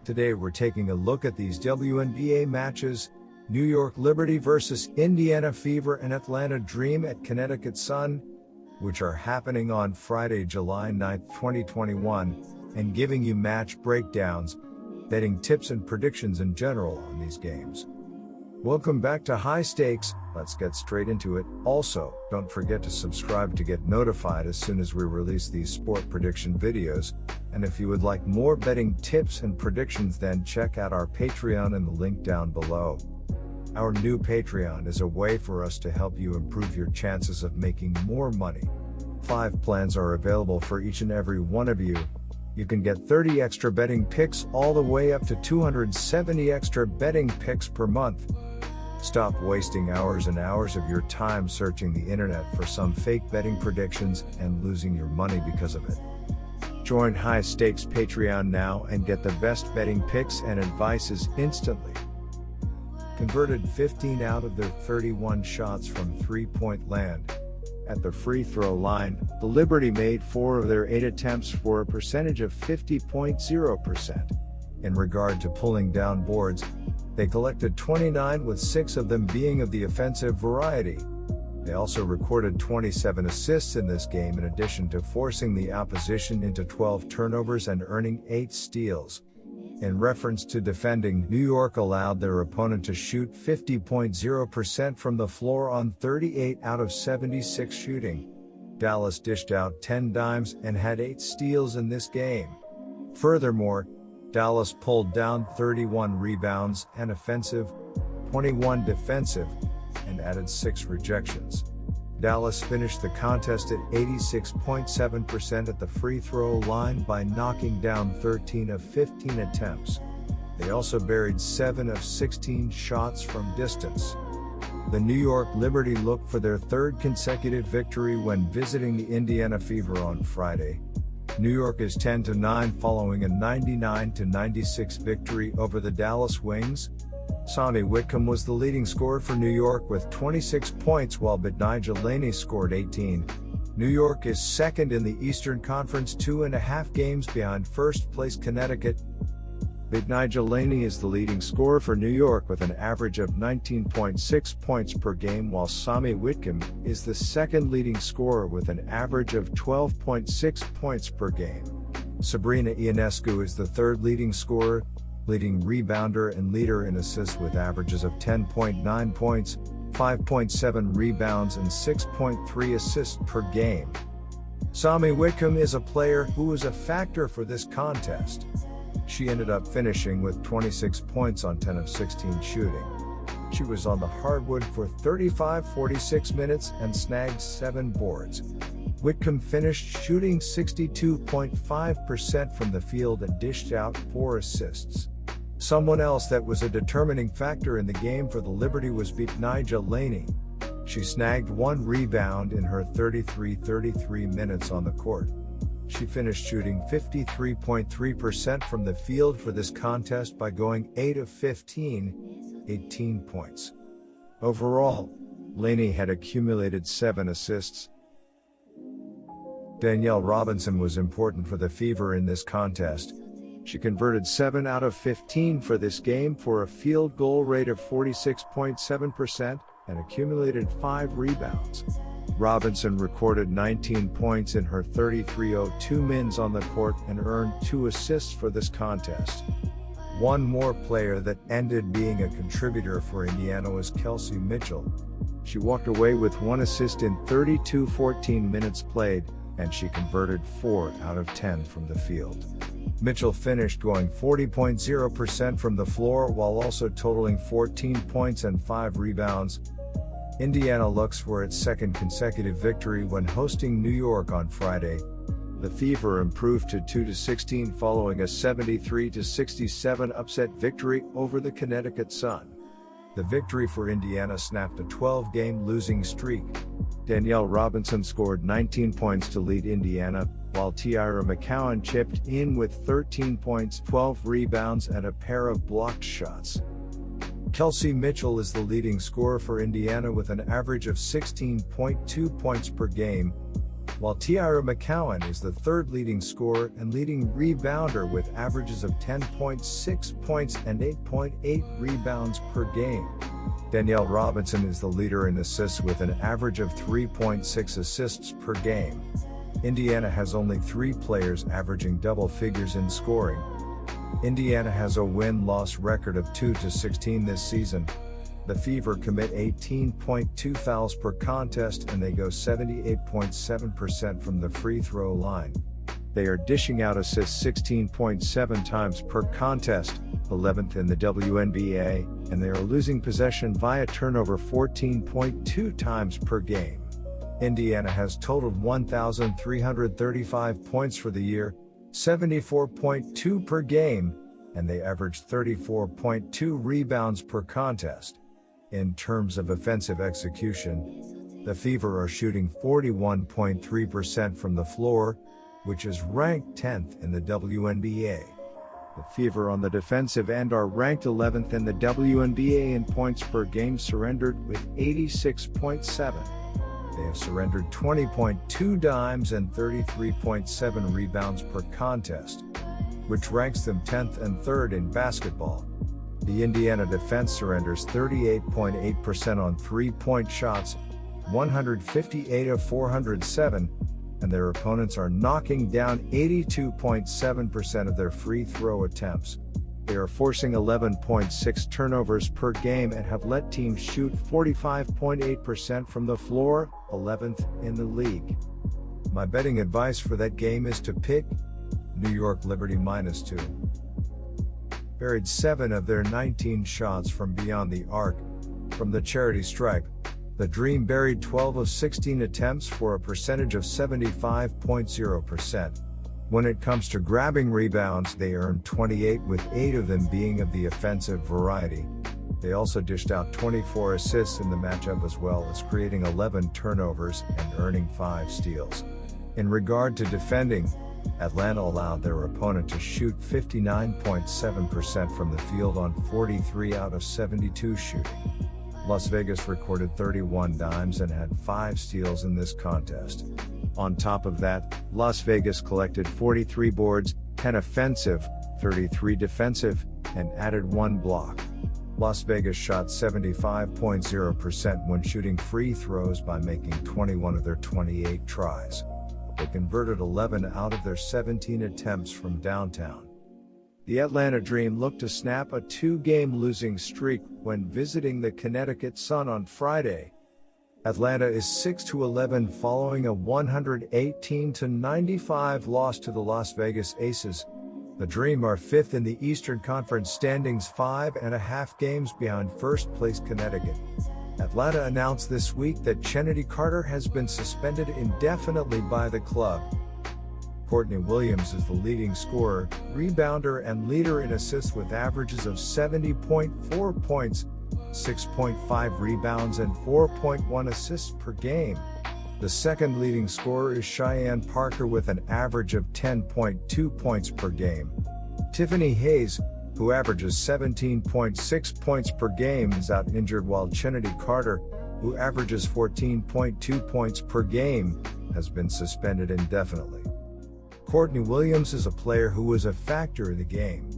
Today we're taking a look at these WNBA matches: New York Liberty versus Indiana Fever and Atlanta Dream at Connecticut Sun, which are happening on Friday, July 9, 2021, and giving you match breakdowns, betting tips and predictions in general on these games. Welcome back to High Stakes. Let's get straight into it. Also, don't forget to subscribe to get notified as soon as we release these sport prediction videos. And if you would like more betting tips and predictions, then check out our Patreon in the link down below. Our new Patreon is a way for us to help you improve your chances of making more money. 5 plans are available for each and every one of you. You can get 30 extra betting picks all the way up to 270 extra betting picks per month. Stop wasting hours and hours of your time searching the internet for some fake betting predictions and losing your money because of it. Join High Stakes Patreon now and get the best betting picks and advices instantly. Converted 15 out of their 31 shots from three-point land. At the free throw line, the Liberty made 4 of their 8 attempts for a percentage of 50.0%. In regard to pulling down boards, they collected 29, with 6 of them being of the offensive variety. They also recorded 27 assists in this game, in addition to forcing the opposition into 12 turnovers and earning 8 steals. In reference to defending, New York allowed their opponent to shoot 50.0% from the floor on 38 out of 76 shooting. Dallas dished out 10 dimes and had 8 steals in this game. Furthermore, Dallas pulled down 31 rebounds and offensive, 21 defensive, and added 6 rejections. Dallas finished the contest at 86.7% at the free throw line by knocking down 13 of 15 attempts. They also buried 7 of 16 shots from distance. The New York Liberty looked for their 3rd consecutive victory when visiting the Indiana Fever on Friday. New York is 10-9 following a 99-96 victory over the Dallas Wings. Sonny Whitcomb was the leading scorer for New York with 26 points, while Betnijah Laney scored 18. New York is second in the Eastern Conference, 2.5 games behind first-place Connecticut. Betnijah Laney is the leading scorer for New York with an average of 19.6 points per game, while Sonny Whitcomb is the second leading scorer with an average of 12.6 points per game. Sabrina Ionescu is the 3rd leading scorer, leading rebounder and leader in assists with averages of 10.9 points, 5.7 rebounds and 6.3 assists per game. Sonny Whitcomb is a player who was a factor for this contest. She ended up finishing with 26 points on 10 of 16 shooting. She was on the hardwood for 46 minutes and snagged 7 boards. Whitcomb finished shooting 62.5% from the field and dished out 4 assists. Someone else that was a determining factor in the game for the Liberty was Betnijah Laney. She snagged 1 rebound in her 33 minutes on the court. She finished shooting 53.3% from the field for this contest by going 8 of 15, 18 points. Overall, Laney had accumulated 7 assists. Danielle Robinson was important for the Fever in this contest. She converted 7 out of 15 for this game for a field goal rate of 46.7% and accumulated 5 rebounds. Robinson recorded 19 points in her 33:02 mins on the court and earned 2 assists for this contest. One more player that ended being a contributor for Indiana was Kelsey Mitchell. She walked away with 1 assist in 32:14 minutes played, and she converted 4 out of 10 from the field. Mitchell finished going 40.0% from the floor while also totaling 14 points and 5 rebounds. Indiana looks for its 2nd consecutive victory when hosting New York on Friday. The Fever improved to 2-16 following a 73-67 upset victory over the Connecticut Sun. The victory for Indiana snapped a 12-game losing streak. Danielle Robinson scored 19 points to lead Indiana, while Tyra McCowan chipped in with 13 points, 12 rebounds and a pair of blocked shots. Kelsey Mitchell is the leading scorer for Indiana with an average of 16.2 points per game. while Tiara McCowan is the third leading scorer and leading rebounder with averages of 10.6 points and 8.8 rebounds per game. Danielle Robinson is the leader in assists with an average of 3.6 assists per game. Indiana has only 3 players averaging double figures in scoring. Indiana has a win-loss record of 2-16 this season. The Fever commit 18.2 fouls per contest and they go 78.7% from the free throw line. They are dishing out assists 16.7 times per contest, 11th in the WNBA, and they are losing possession via turnover 14.2 times per game. Indiana has totaled 1,335 points for the year, 74.2 per game, and they averaged 34.2 rebounds per contest. In terms of offensive execution, the Fever are shooting 41.3% from the floor, which is ranked 10th in the WNBA. The Fever on the defensive end are ranked 11th in the WNBA in points per game surrendered with 86.7. They have surrendered 20.2 dimes and 33.7 rebounds per contest, which ranks them 10th and 3rd in basketball. The Indiana defense surrenders 38.8% on three-point shots, 158 of 407, and their opponents are knocking down 82.7% of their free throw attempts. They are forcing 11.6 turnovers per game and have let teams shoot 45.8% from the floor, 11th in the league. My betting advice for that game is to pick New York Liberty -2. Buried 7 of their 19 shots from beyond the arc. From the charity stripe, the Dream buried 12 of 16 attempts for a percentage of 75.0%. When it comes to grabbing rebounds, they earned 28, with 8 of them being of the offensive variety. They also dished out 24 assists in the matchup, as well as creating 11 turnovers and earning 5 steals. In regard to defending, Atlanta allowed their opponent to shoot 59.7% from the field on 43 out of 72 shooting. Las Vegas recorded 31 dimes and had 5 steals in this contest. On top of that, Las Vegas collected 43 boards, 10 offensive, 33 defensive, and added 1 block. Las Vegas shot 75.0% when shooting free throws by making 21 of their 28 tries. They converted 11 out of their 17 attempts from downtown. The Atlanta Dream looked to snap a 2-game losing streak when visiting the Connecticut Sun on Friday. Atlanta is 6-11 following a 118-95 loss to the Las Vegas Aces. The Dream are 5th in the Eastern Conference standings, 5.5 games behind first-place Connecticut. Atlanta announced this week that Chennedy Carter has been suspended indefinitely by the club. Courtney Williams is the leading scorer, rebounder, and leader in assists with averages of 70.4 points, 6.5 rebounds, and 4.1 assists per game. The second leading scorer is Cheyenne Parker with an average of 10.2 points per game. Tiffany Hayes, who averages 17.6 points per game, is out injured, while Chennedy Carter, who averages 14.2 points per game, has been suspended indefinitely. Courtney Williams is a player who was a factor in the game.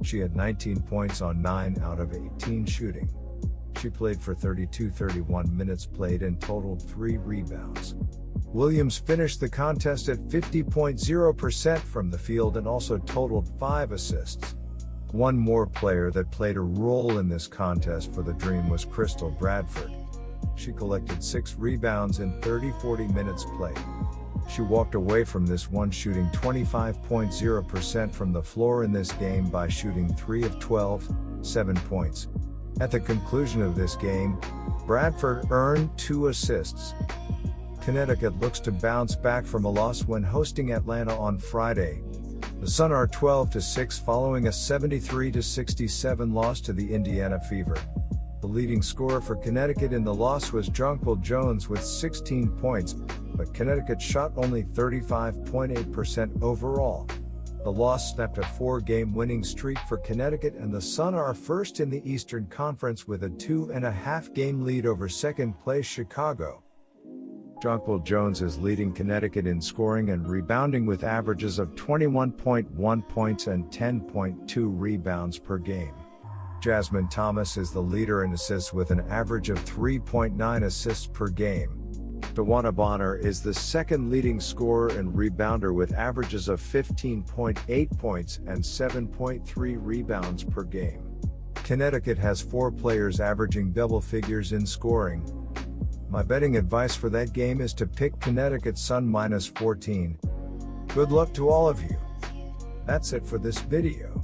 She had 19 points on 9 out of 18 shooting. She played for 31 minutes played and totaled 3 rebounds. Williams finished the contest at 50.0% from the field and also totaled 5 assists. One more player that played a role in this contest for the Dream was Crystal Bradford. She collected 6 rebounds in 40 minutes played. She walked away from this one shooting 25.0% from the floor in this game by shooting 3 of 12, 7 points. At the conclusion of this game, Bradford earned 2 assists. Connecticut looks to bounce back from a loss when hosting Atlanta on Friday. The Sun are 12-6 following a 73-67 loss to the Indiana Fever. The leading scorer for Connecticut in the loss was Jonquil Jones with 16 points, but Connecticut shot only 35.8% overall. The loss snapped a 4-game winning streak for Connecticut, and the Sun are first in the Eastern Conference with a 2.5-game lead over second-place Chicago. Jonquil Jones is leading Connecticut in scoring and rebounding with averages of 21.1 points and 10.2 rebounds per game. Jasmine Thomas is the leader in assists with an average of 3.9 assists per game. Tawana Bonner is the second leading scorer and rebounder with averages of 15.8 points and 7.3 rebounds per game. Connecticut has 4 players averaging double figures in scoring. My betting advice for that game is to pick Connecticut Sun -14. Good luck to all of you. That's it for this video.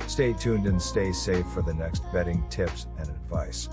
Stay tuned and stay safe for the next betting tips and advice.